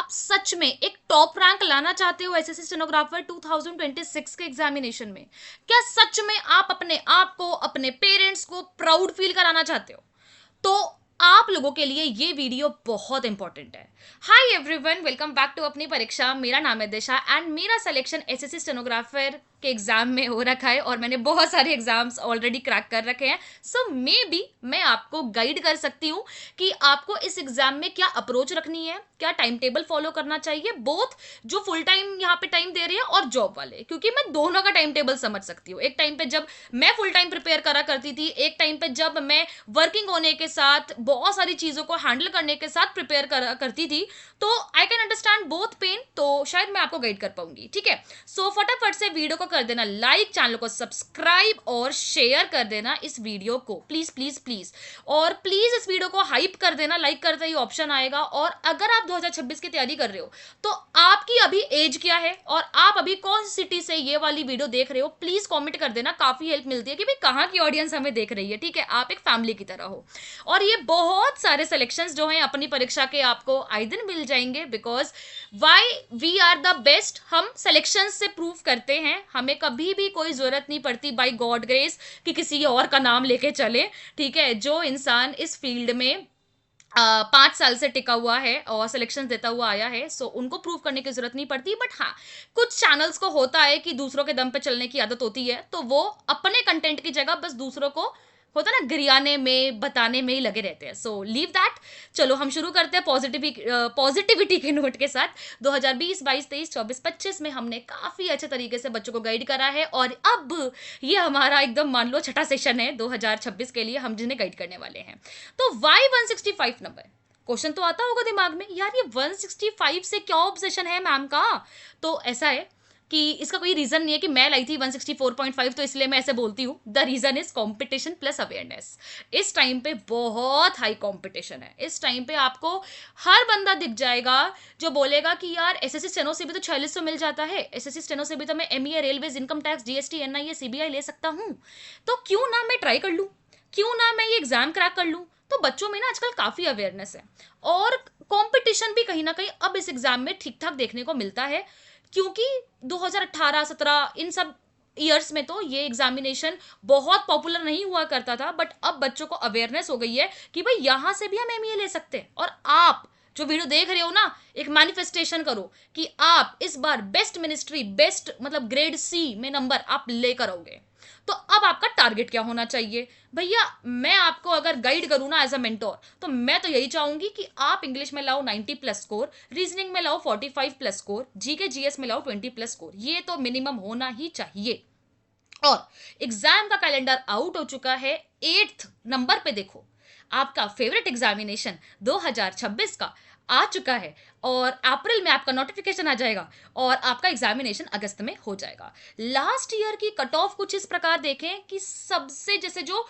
आप सच में एक टॉप रैंक लाना चाहते हो एसएससी स्टेनोग्राफर 2026 के एग्जामिनेशन में? क्या सच में आप अपने आप को, अपने पेरेंट्स को प्राउड फील कराना चाहते हो? तो आप लोगों के लिए ये वीडियो बहुत इंपॉर्टेंट है। Hi everyone, welcome back to अपनी परीक्षा। मेरा नाम है दिशा एंड मेरा सिलेक्शन एसएससी स्टेनोग्राफर के एग्जाम में हो रखा है और मैंने बहुत सारे एग्जाम्स ऑलरेडी क्रैक कर रखे हैं। सो मे बी मैं आपको गाइड कर सकती हूँ कि आपको इस एग्जाम में क्या अप्रोच रखनी है, क्या टाइम टेबल फॉलो करना चाहिए, बोथ जो फुल टाइम यहाँ पे टाइम दे रही है और जॉब वाले, क्योंकि मैं दोनों का टाइम टेबल समझ सकती हूँ। एक टाइम पे जब मैं फुल टाइम प्रिपेयर करा करती थी, एक टाइम पे जब मैं वर्किंग होने के साथ बहुत सारी चीजों को हैंडल करने के साथ प्रिपेयर करा करती थी, तो I can understand both pain. तो शायद मैं आपको गाइड कर पाऊंगी। ठीक है, सो फटाफट से वीडियो को कर देना लाइक, चैनल को सब्सक्राइब और शेयर कर देना इस वीडियो को, प्लीज प्लीज प्लीज। और प्लीज इस वीडियो को हाइप कर देना, लाइक करते ही ऑप्शन आएगा। और अगर आप 2026 की तैयारी कर रहे हो तो आपकी अभी एज क्या है और आप अभी कौन सी सिटी से ये वाली वीडियो देख रहे हो, प्लीज कमेंट कर देना। काफी हेल्प मिलती है कि भाई कहाँ की ऑडियंस हमें देख रही है। ठीक है, आप एक फैमिली की तरह हो। और ये बहुत सारे सिलेक्शंस जो हैं अपनी परीक्षा के आपको आए दिन मिल जाएंगे, because why we are the best. हम सिलेक्शन से प्रूव करते हैं, हमें कभी भी कोई जरूरत नहीं पड़ती बाय गॉड ग्रेस कि किसी और का नाम लेके चले। ठीक है, जो इंसान इस फील्ड में 5 साल से टिका हुआ है और सिलेक्शन देता हुआ आया है, सो उनको प्रूव करने की जरूरत नहीं पड़ती। बट हाँ, कुछ चैनल्स को होता है कि दूसरों के दम पे चलने की आदत होती है, तो वो अपने कंटेंट की जगह बस दूसरों को होता ना गिरियाने में, बताने में ही लगे रहते हैं। So leave that. चलो हम शुरू करते हैं पॉजिटिविटी के नोट के साथ। 2020, 22, 23, 24, 25 में हमने काफी अच्छे तरीके से बच्चों को गाइड करा है और अब ये हमारा एकदम मान लो छठा सेशन है 2026 के लिए, हम जिन्हें गाइड करने वाले हैं। तो वाई 165 नंबर? क्वेश्चन तो आता होगा दिमाग में, यार ये 165 से क्या ऑब्सेशन है मैम का? तो ऐसा है कि इसका कोई रीजन नहीं है कि मैं लाई थी 164.5 तो इसलिए मैं ऐसे बोलती हूँ। The reason is competition plus awareness. इस टाइम पे बहुत हाई कंपटीशन है। इस टाइम पे आपको हर बंदा दिख जाएगा जो बोलेगा कि यार एसएससी स्टेनो से भी तो 4600 मिल जाता है, एसएससी स्टेनो से भी तो मैं MEA, railways, income tax, GST, NIA, CBI ले सकता हूँ, तो क्यों ना मैं ट्राई कर लूँ, क्यों ना मैं ये एग्जाम क्रैक कर लूँ। तो बच्चों में ना आजकल काफी अवेयरनेस है और कंपटीशन भी कहीं ना कहीं अब इस एग्जाम में ठीक ठाक देखने को मिलता है, क्योंकि 2018-17 इन सब ईयर्स में तो ये एग्जामिनेशन बहुत पॉपुलर नहीं हुआ करता था। बट अब बच्चों को अवेयरनेस हो गई है कि भाई यहां से भी हम एमईए ले सकते हैं। और आप जो वीडियो देख रहे हो ना, एक मैनिफेस्टेशन करो कि आप इस बार बेस्ट मिनिस्ट्री, बेस्ट मतलब ग्रेड सी में नंबर आप लेकर आओगे। तो अब आपका टारगेट क्या होना चाहिए भैया? मैं आपको अगर गाइड करूं ना एज अ मेंटोर, तो मैं तो यही चाहूंगी कि आप इंग्लिश में लाओ 90 प्लस स्कोर, रीजनिंग में लाओ 45 प्लस स्कोर, जीके जीएस में लाओ 20 प्लस स्कोर। ये तो मिनिमम होना ही चाहिए। और एग्जाम का कैलेंडर आउट हो चुका है। 8th नंबर पे देखो, आपका फेवरेट एग्जामिनेशन 2026 का आ चुका है और अप्रैल में आपका नोटिफिकेशन आ जाएगा और आपका एग्जामिनेशन अगस्त में हो जाएगा। लास्ट ईयर की कट ऑफ कुछ इस प्रकार देखें कि सबसे जैसे जो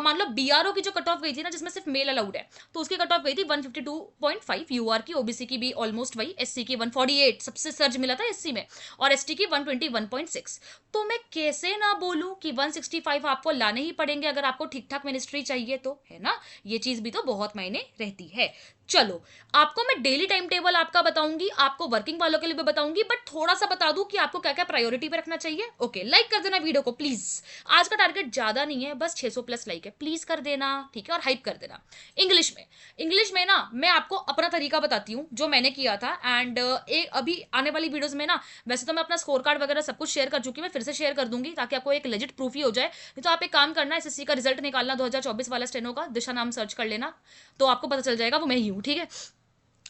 मान लो बीआरओ की जो कट ऑफ गई थी ना, जिसमें सिर्फ मेल अलाउड है, तो उसकी कट ऑफ गई थी 152.5, यूआर की, ओबीसी की भी ऑलमोस्ट वही, एससी की 148, सबसे सर्ज मिला था एससी में, और एसटी की 121.6। तो मैं कैसे ना बोलूं कि 165 आपको लाने ही पड़ेंगे अगर आपको ठीक ठाक मिनिस्ट्री चाहिए तो, है ना? ये चीज भी तो बहुत मायने रहती है। चलो, आपको मैं डेली टाइम टेबल आपका बताऊंगी, आपको वर्किंग वालों के लिए भी बताऊंगी, बट थोड़ा सा बता दूं कि आपको क्या क्या प्रायोरिटी पे रखना चाहिए। ओके, लाइक कर देना वीडियो को प्लीज। आज का टारगेट ज्यादा नहीं है, बस 600 प्लस लाइक है, प्लीज कर देना। ठीक है, और हाइप कर देना। इंग्लिश में ना मैं आपको अपना तरीका बताती हूँ जो मैंने किया था। एंड एक अभी आने वाली वीडियोस में ना, वैसे तो मैं अपना स्कोर कार्ड वगैरह सब कुछ शेयर कर चुकी हूँ, मैं फिर से शेयर कर दूंगी ताकि आपको एक लेजिट प्रूफ ही हो जाए। नहीं तो आप एक काम करना, एसएससी का रिजल्ट निकालना 2024 वाला स्टेनो का, दिशा नाम सर्च कर लेना, तो आपको पता चल जाएगा वो मैं ही हूँ। ठीक है,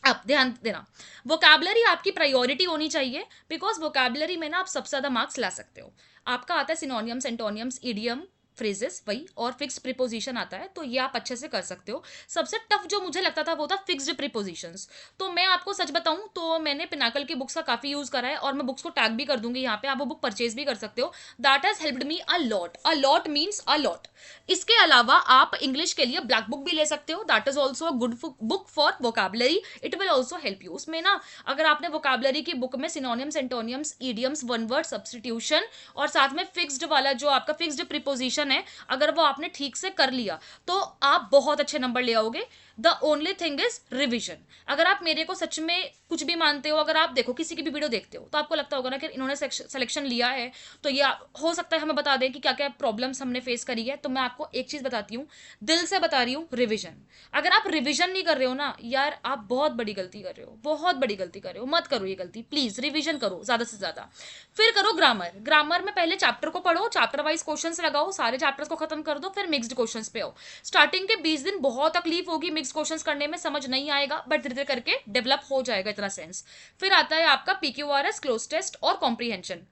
आप ध्यान देना, वोकैबुलरी आपकी प्रायोरिटी होनी चाहिए, बिकॉज वोकैबुलरी में ना आप सबसे ज्यादा मार्क्स ला सकते हो। आपका आता है सिनोनियम्स, एंटोनियम्स, इडियम, फ्रेजेस वही, और फिक्स्ड प्रीपोजिशन आता है, तो ये आप अच्छे से कर सकते हो। सबसे टफ जो मुझे लगता था वो था फिक्स्ड प्रीपोजिशंस। तो मैं आपको सच बताऊं तो मैंने पिनाकल की बुक्स का काफी यूज करा है और मैं बुक्स को टैग भी कर दूंगी यहाँ पे, आप वो बुक परचेज भी कर सकते हो। That has helped me a lot. A lot means a lot. इसके अलावा आप इंग्लिश के लिए ब्लैक बुक भी ले सकते हो, that is also a good book for vocabulary, it will also help you. उसमें ना अगर आपने वोकैबुलरी की बुक में synonyms, एंटोनियम्स, idioms, one word substitution और साथ में फिक्स्ड वाला जो आपका फिक्स्ड प्रीपोजिशन है, अगर वो आपने ठीक से कर लिया तो आप बहुत अच्छे नंबर ले आओगे। The only thing is revision. अगर आप मेरे को सच में कुछ भी मानते हो, अगर आप देखो किसी की भी वीडियो देखते हो तो आपको लगता होगा ना कि इन्होंने सिलेक्शन लिया है तो ये हो सकता है हमें बता दें कि क्या क्या प्रॉब्लम्स हमने फेस करी है। तो मैं आपको एक चीज बताती हूँ, दिल से बता रही हूँ, रिविजन। अगर आप रिविजन नहीं कर रहे हो ना यार, आप बहुत बड़ी गलती कर रहे हो, बहुत बड़ी गलती कर रहे हो। मत करो ये गलती, प्लीज रिविजन करो ज्यादा से ज्यादा। फिर करो ग्रामर। ग्रामर में पहले चैप्टर को पढ़ो, चैप्टर वाइज क्वेश्चंस लगाओ, सारे चैप्टर्स को खत्म कर दो, फिर मिक्स्ड क्वेश्चंस पे आओ। स्टार्टिंग के 20 दिन बहुत तकलीफ होगी मिक्स क्वेश्चंस करने में, समझ नहीं आएगा, बट धीरे धीरे करके डेवलप हो जाएगा इतना सेंस। फिर आता है आपका पीक्यूआरएस, क्लोज टेस्ट और कॉम्प्रीहेंशन।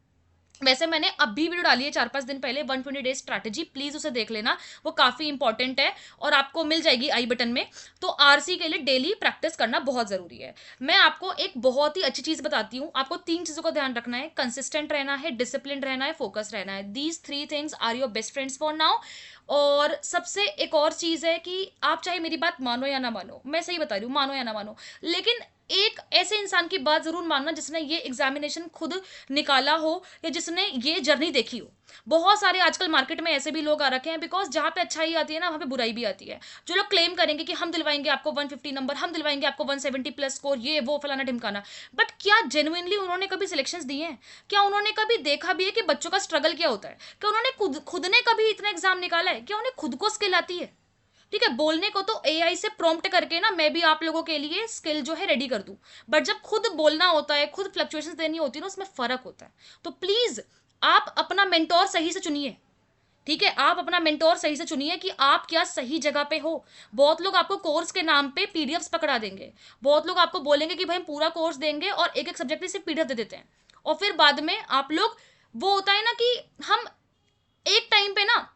वैसे मैंने अभी वीडियो डाली है 4-5 दिन पहले, 120 डेज स्ट्रैटेजी, प्लीज उसे देख लेना, वो काफी इंपॉर्टेंट है और आपको मिल जाएगी आई बटन में। तो आरसी के लिए डेली प्रैक्टिस करना बहुत जरूरी है। मैं आपको एक बहुत ही अच्छी चीज बताती हूँ, आपको 3 चीजों का ध्यान रखना है, कंसिस्टेंट रहना है, डिसिप्लिन रहना है, फोकस रहना है। These 3 things are your best friends for now. और सबसे एक और चीज है कि आप चाहे मेरी बात मानो या ना मानो, मैं सही बता रही हूँ, मानो या ना मानो, लेकिन एक ऐसे इंसान की बात जरूर मानना जिसने ये एग्जामिनेशन खुद निकाला हो या जिसने ये जर्नी देखी हो। बहुत सारे आजकल मार्केट में ऐसे भी लोग आ रखे हैं, बिकॉज जहां पे अच्छाई आती है ना वहां पे बुराई भी आती है। जो लोग क्लेम करेंगे कि हम दिलवाएंगे आपको 150 नंबर, हम दिलवाएंगे आपको 170 प्लस स्कोर, ये वो फलाना ढिमकाना, बट क्या जेन्युइनली उन्होंने कभी सिलेक्शंस दिए हैं? क्या उन्होंने कभी देखा भी है कि बच्चों का स्ट्रगल क्या होता है? क्या उन्होंने खुद ने कभी इतना एग्जाम निकाला है? क्या उन्हें खुद को स्किल आती है? ठीक है, बोलने को तो एआई से प्रॉम्प्ट करके ना मैं भी आप लोगों के लिए स्किल जो है रेडी कर दूं, बट जब खुद बोलना होता है, खुद फ्लक्चुएशंस देनी होती है ना, उसमें फर्क होता है। तो प्लीज आप अपना मेंटोर सही से चुनिए। ठीक है, आप अपना मेंटोर सही से चुनिए कि आप क्या सही जगह पे हो। बहुत लोग आपको कोर्स के नाम पे पीडीएफ्स पकड़ा देंगे, बहुत लोग आपको बोलेंगे कि भाई हम पूरा कोर्स देंगे और एक एक सब्जेक्ट की सिर्फ पीडीएफ दे देते हैं, और फिर बाद में आप लोग, वो होता है ना कि हम एक टाइम पे ना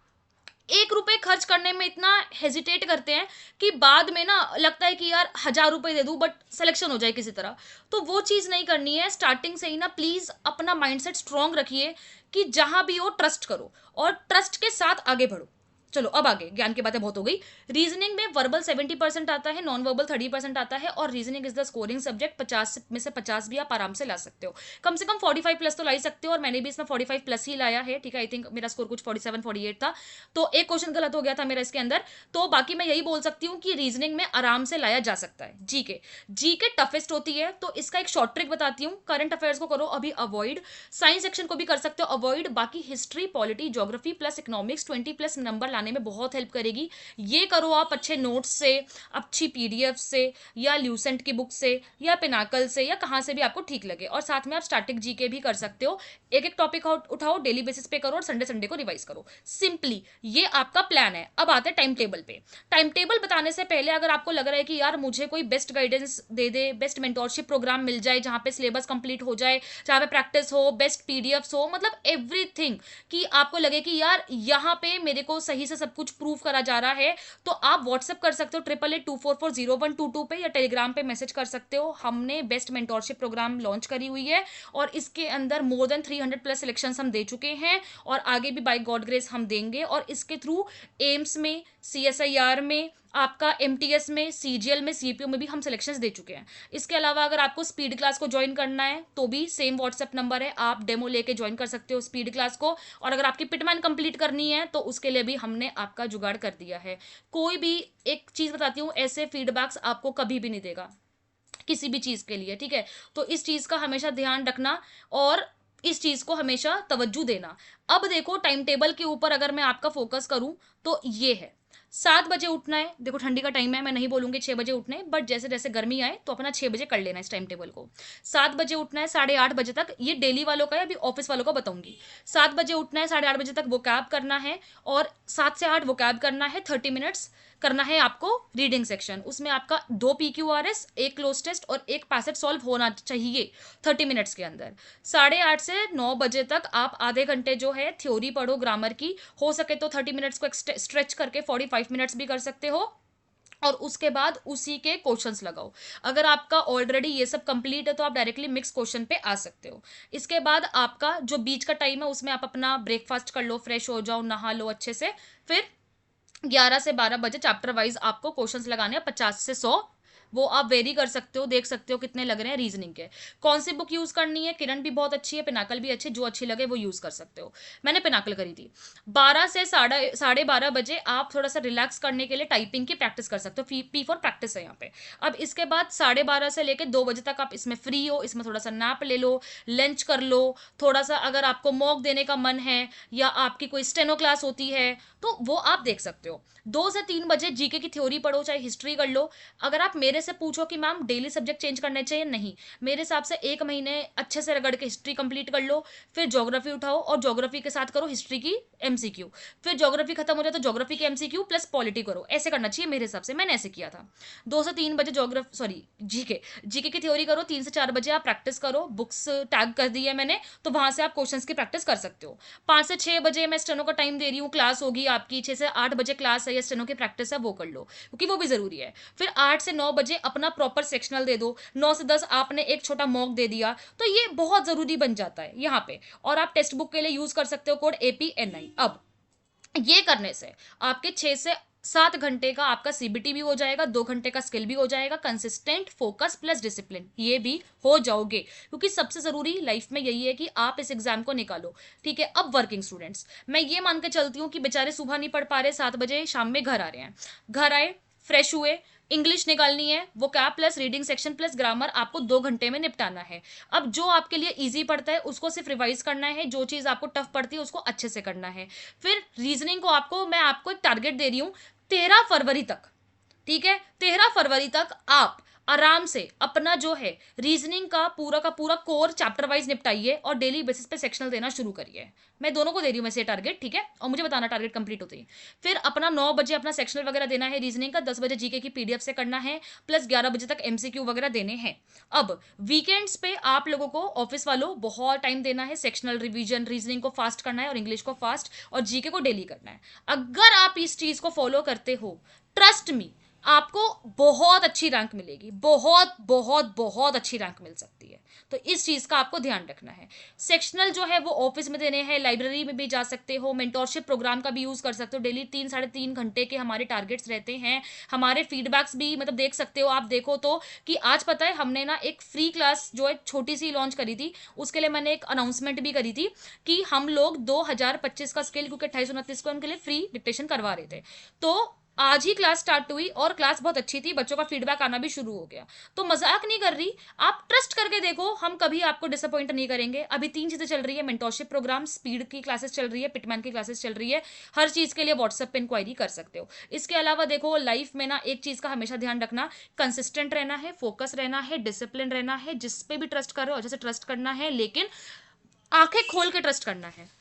1 रुपए खर्च करने में इतना हेजिटेट करते हैं कि बाद में ना लगता है कि यार 1000 रुपए दे दूं बट सिलेक्शन हो जाए किसी तरह। तो वो चीज नहीं करनी है, स्टार्टिंग से ही ना प्लीज अपना माइंडसेट स्ट्रांग रखिए कि जहां भी हो ट्रस्ट करो और ट्रस्ट के साथ आगे बढ़ो। चलो अब आगे, ज्ञान की बातें बहुत हो गई। रीजनिंग में वर्बल 70% आता है, नॉन वर्बल 30% आता है, और reasoning is the scoring subject. 50 में से 50 भी आप आराम से ला सकते हो, कम से कम 45 प्लस तो ला ही सकते हो, और मैंने भी इसमें 45 प्लस ही लाया है। ठीक है, आई थिंक मेरा स्कोर कुछ 47-48 था, तो एक क्वेश्चन गलत हो गया था मेरा इसके अंदर। तो बाकी मैं यही बोल सकती हूँ कि रीजनिंग में आराम से लाया जा सकता है। जीके, जीके टफेस्ट होती है, तो इसका एक शॉर्ट ट्रिक बताती हूँ। करंट अफेयर्स को करो अभी अवॉइड, साइंस सेक्शन को भी कर सकते हो अवॉइड, बाकी history, polity, geography plus economics 20 plus number लाने में बहुत हेल्प करेगी। ये करो आप अच्छे नोट्स से, अच्छी पीडीएफ से, या ल्यूसेंट की बुक से, या पिनाकल से, या कहां से भी आपको ठीक लगे। और साथ में आप स्टैटिक जीके भी कर सकते हो, एक एक टॉपिक उठाओ, डेली बेसिस पे करो और संडे संडे को रिवाइज करो। सिंपली ये आपका प्लान है। अब आते हैं टाइम टेबल पे। टाइम टेबल बताने से पहले अगर आपको लग रहा है कि यार मुझे कोई बेस्ट गाइडेंस दे दे, बेस्ट मेंटोरशिप प्रोग्राम मिल जाए जहां पे सिलेबस कंप्लीट हो जाए, जहां पे प्रैक्टिस हो, बेस्ट पीडीएफ्स हो, मतलब एवरीथिंग, कि आपको लगे कि यार यहाँ पे मेरे को सही से सब कुछ प्रूव करा जा रहा है, तो आप व्हाट्सएप कर सकते हो 8824400122 पे, या टेलीग्राम पे मैसेज कर सकते हो। हमने बेस्ट मेंटोरशिप प्रोग्राम लॉन्च करी हुई है और इसके अंदर मोर देन 300 प्लस सिलेक्शन हम दे चुके हैं, और आगे भी बाय गॉड ग्रेस हम देंगे। और इसके थ्रू एम्स में, सीएसआईआर में, आपका एमटीएस में, सीजीएल में, सीपीओ में भी हम सिलेक्शंस दे चुके हैं। इसके अलावा अगर आपको स्पीड क्लास को ज्वाइन करना है तो भी सेम व्हाट्सएप नंबर है, आप डेमो लेके ज्वाइन कर सकते हो स्पीड क्लास को। और अगर आपकी पिटमैन कंप्लीट करनी है तो उसके लिए भी हमने आपका जुगाड़ कर दिया है। कोई भी, एक चीज बताती हूँ, ऐसे फीडबैक्स आपको कभी भी नहीं देगा किसी भी चीज के लिए। ठीक है, तो इस चीज का हमेशा ध्यान रखना और इस चीज को हमेशा तवज्जो देना। अब देखो टाइम टेबल के ऊपर अगर मैं आपका फोकस करूं तो ये है, 7 बजे उठना है। देखो ठंडी का टाइम है, मैं नहीं बोलूंगी 6 बजे उठने, बट जैसे जैसे गर्मी आए तो अपना 6 बजे कर लेना इस टाइम टेबल को। 7 बजे उठना है, 8:30 बजे तक, ये डेली वालों का है, अभी ऑफिस वालों का बताऊंगी। 7 बजे उठना है, 8:30 बजे तक वो कैब करना है, और 7 से 8 वो कैब करना है, 30 मिनट्स करना है आपको रीडिंग सेक्शन। उसमें आपका 2 पीक्यूआरएस, एक क्लोज टेस्ट और एक पैसेज सॉल्व होना चाहिए 30 मिनट्स के अंदर। 8:30 से 9 बजे तक आप आधे घंटे जो है थ्योरी पढ़ो ग्रामर की, हो सके तो 30 मिनट्स को स्ट्रेच करके 45 मिनट्स भी कर सकते हो, और उसके बाद उसी के क्वेश्चंस लगाओ। अगर आपका ऑलरेडी ये सब कंप्लीट है तो आप डायरेक्टली मिक्स क्वेश्चन पे आ सकते हो। इसके बाद आपका जो बीच का टाइम है उसमें आप अपना ब्रेकफास्ट कर लो, फ्रेश हो जाओ, नहा लो अच्छे से, फिर 11 से 12 बजे चैप्टर वाइज आपको क्वेश्चंस लगाने हैं, 50 से 100 वो आप वेरी कर सकते हो, देख सकते हो कितने लग रहे हैं रीजनिंग के। कौन सी बुक यूज करनी है, किरण भी बहुत अच्छी है, पिनाकल भी अच्छी, जो अच्छी लगे वो यूज कर सकते हो। मैंने पिनाकल करी थी। 12 से साढ़े 12 बजे आप थोड़ा सा रिलैक्स करने के लिए टाइपिंग की प्रैक्टिस कर सकते हो, पी फॉर प्रैक्टिस है यहाँ पे। अब इसके बाद 12:30 से लेकर 2 बजे तक आप इसमें फ्री हो, इसमें थोड़ा सा नैप ले लो, लंच कर लो, थोड़ा सा अगर आपको मॉक देने का मन है या आपकी कोई स्टेनो क्लास होती है तो वो आप देख सकते हो। 2 से 3 बजे जीके की थ्योरी पढ़ो, चाहे हिस्ट्री कर लो। अगर आप मेरे से पूछो कि मैम डेली सब्जेक्ट चेंज करने चाहिए, नहीं, मेरे हिसाब से 1 महीने अच्छे से रगड़ के हिस्ट्री कंप्लीट कर लो, फिर ज्योग्राफी उठाओ और ज्योग्राफी के साथ करो हिस्ट्री की एमसीक्यू, फिर ज्योग्राफी खत्म हो जाए तो ज्योग्राफी की एमसीक्यू प्लस पॉलिटी करो। ऐसे करना चाहिए मेरे हिसाब से, मैंने ऐसे किया था। 2 से 3 बजे ज्योग्राफी सॉरी जीके जीके की थ्योरी करो, 3 से 4 बजे आप प्रैक्टिस करो, बुक्स टैग कर दी है मैंने, तो वहां से आप क्वेश्चंस की प्रैक्टिस कर सकते हो। 5 से 6 बजे मैं स्टेनो का टाइम दे रही हूँ, क्लास होगी आपकी 6 से 8 बजे क्लास है या स्टेनो की प्रैक्टिस है वो कर लो, क्योंकि वो भी जरूरी है। फिर 8 से 9 बजे अपना प्रॉपर सेक्शनल दे दो, 9 से 10 आपने एक छोटा मॉक दे दिया, तो ये बहुत जरूरी बन जाता है यहाँ पे। और आप टेक्स्ट बुक के लिए यूज कर सकते हो कोड APNI। अब ये करने से आपके 6 से 7 घंटे का आपका सीबीटी भी हो जाएगा, 2 घंटे का स्किल भी हो जाएगा, कंसिस्टेंट फोकस प्लस डिसिप्लिन ये भी हो जाओगे, क्योंकि सबसे जरूरी लाइफ में यही है कि आप इस एग्जाम को निकालो। ठीक है, अब वर्किंग स्टूडेंट्स, मैं ये मान के चलती हूँ कि बेचारे सुबह नहीं पढ़ पा रहे, 7 बजे शाम में घर आ रहे हैं, घर आए, फ्रेश हुए, इंग्लिश निकालनी है, वो cap plus reading section plus grammar आपको 2 घंटे में निपटाना है। अब जो आपके लिए इजी पड़ता है उसको सिर्फ रिवाइज करना है, जो चीज आपको टफ पड़ती है उसको अच्छे से करना है। फिर रीजनिंग को मैं आपको एक टारगेट दे रही हूँ 13 फरवरी तक। ठीक है, 13 फरवरी तक आप आराम से अपना जो है रीजनिंग का पूरा कोर चैप्टर वाइज निपटाइए और डेली बेसिस पे सेक्शनल देना शुरू करिए। मैं दोनों को दे रही हूँ वैसे टारगेट, ठीक है, और मुझे बताना टारगेट कंप्लीट होते ही। फिर अपना 9 बजे अपना सेक्शनल वगैरह देना है रीजनिंग का, 10 बजे जीके की पीडीएफ से करना है, प्लस 11 बजे तक एमसीक्यू वगैरह देने हैं। अब वीकेंड्स पे आप लोगों को ऑफिस वालों बहुत टाइम देना है, सेक्शनल रिवीजन, रीजनिंग को फास्ट करना है और इंग्लिश को फास्ट और जीके को डेली करना है। अगर आप इस चीज को फॉलो करते हो, ट्रस्ट मी, आपको बहुत अच्छी रैंक मिलेगी, बहुत बहुत बहुत अच्छी रैंक मिल सकती है। तो इस चीज का आपको ध्यान रखना है। सेक्शनल जो है वो ऑफिस में देने हैं, लाइब्रेरी में भी जा सकते हो, मेंटोरशिप प्रोग्राम का भी यूज कर सकते हो। डेली 3 साढ़े 3 घंटे के हमारे टारगेट्स रहते हैं, हमारे फीडबैक्स भी मतलब देख सकते हो आप। देखो तो कि आज पता है हमने ना एक फ्री क्लास जो है छोटी सी लॉन्च करी थी, उसके लिए मैंने एक अनाउंसमेंट भी करी थी कि हम लोग 2025 का स्किल, क्योंकि 2829 को उनके लिए फ्री डिक्टेशन करवा रहे थे, तो आज ही क्लास स्टार्ट हुई और क्लास बहुत अच्छी थी, बच्चों का फीडबैक आना भी शुरू हो गया। तो मजाक नहीं कर रही, आप ट्रस्ट करके देखो, हम कभी आपको डिसअपॉइंट नहीं करेंगे। अभी 3 चीजें चल रही है, मेंटोरशिप प्रोग्राम, स्पीड की क्लासेस चल रही है, पिटमैन की क्लासेस चल रही है, हर चीज के लिए व्हाट्सएप पे इंक्वायरी कर सकते हो। इसके अलावा देखो लाइफ में ना एक चीज का हमेशा ध्यान रखना, कंसिस्टेंट रहना है, फोकस रहना है, डिसिप्लिन रहना है, जिस पे भी ट्रस्ट कर रहे हो जैसे ट्रस्ट करना है, लेकिन आंखें खोल के ट्रस्ट करना है।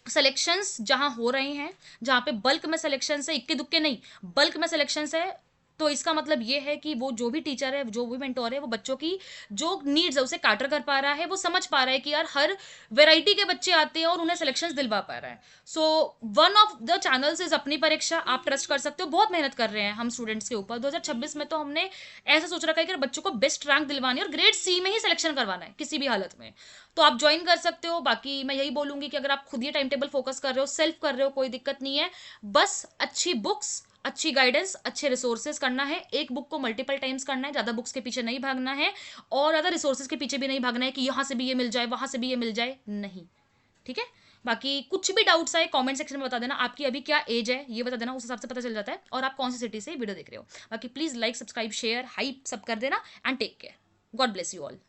सिलेक्शंस जहां हो रहे हैं, जहां पे बल्क में सिलेक्शन है, इक्के दुक्के नहीं, बल्क में सिलेक्शन है, तो इसका मतलब ये है कि वो जो भी टीचर है, जो भी मेंटोर है, वो बच्चों की जो नीड्स है उसे कैटर कर पा रहा है, वो समझ पा रहा है कि यार हर वैरायटी के बच्चे आते हैं और उन्हें सिलेक्शंस दिलवा पा रहा है। So one of the channels is अपनी परीक्षा, आप ट्रस्ट कर सकते हो। बहुत मेहनत कर रहे हैं हम स्टूडेंट्स के ऊपर। 2026 में तो हमने ऐसा सोच रखा है कि बच्चों को बेस्ट रैंक दिलवानी है और ग्रेड सी में ही सिलेक्शन करवाना है किसी भी हालत में, तो आप ज्वाइन कर सकते हो। बाकी मैं यही बोलूंगी कि अगर आप खुद ही टाइम टेबल फोकस कर रहे हो, सेल्फ कर रहे हो, कोई दिक्कत नहीं है, बस अच्छी बुक्स, अच्छी गाइडेंस, अच्छे रिसोर्सेज करना है। एक बुक को मल्टीपल टाइम्स करना है, ज्यादा बुक्स के पीछे नहीं भागना है और ज्यादा रिसोर्सेज के पीछे भी नहीं भागना है कि यहां से भी ये मिल जाए, वहां से भी ये मिल जाए, नहीं। ठीक है, बाकी कुछ भी डाउट्स आए कमेंट सेक्शन में बता देना। आपकी अभी क्या एज है ये बता देना, उस हिसाब से पता चल जाता है, और आप कौन सी सिटी से वीडियो देख रहे हो। बाकी please like, subscribe, share, hype सब कर देना, and take care. God bless you all.